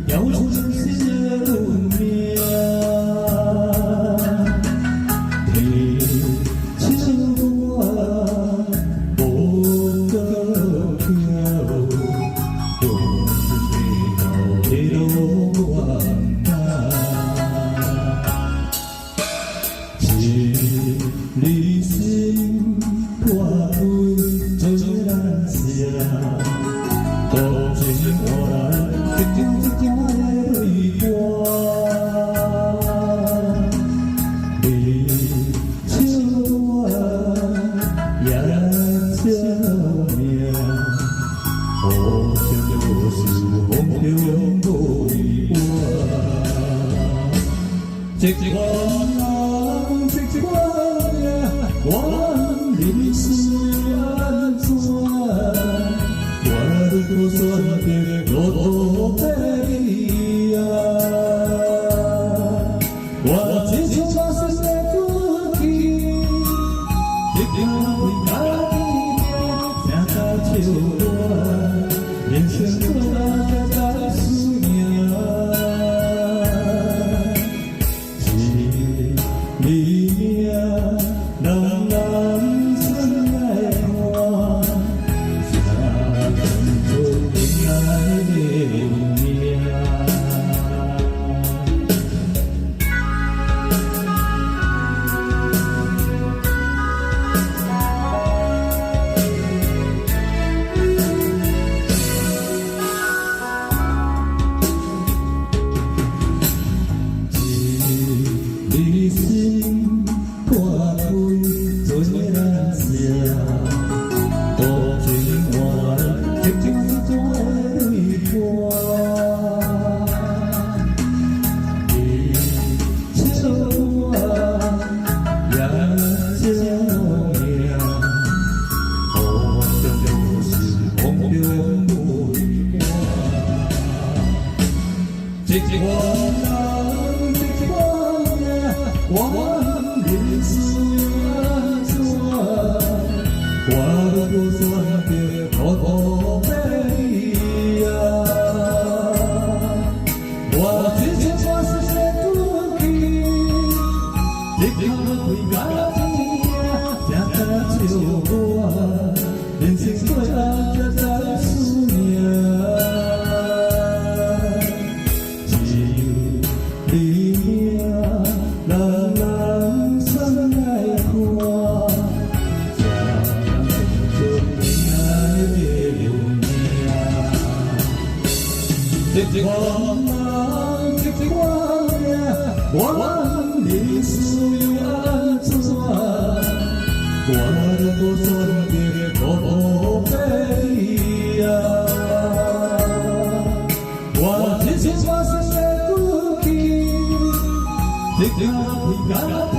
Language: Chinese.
摇出真心的运命。天笑我无够巧，用尽背后的路我行。一离心破开做咱声，多情换来一张一张的泪光。你笑我也笑命，好像就是风中无依我。一个人，一个命，我人生安怎？我如果选择路途别啊，我只想把心的过去，一定为家己命，正到笑我，人生过来才思念。一命，人人生来看，才能做恋爱的命。一心破开做咱声，多情换来一张一张的泪光。你笑我也笑命，好像就是风中无依我。一个人，一个命，我人生安怎？我如果选择路途别啊，我只想把世界过去，一定为家己命，正到笑我，人生过来才思念。一命，人人生来看，才能做恋爱的流命。一个人，一个命，我人生又安怎？我如果选择路途别啊，我只想把心的过去，一定为家己。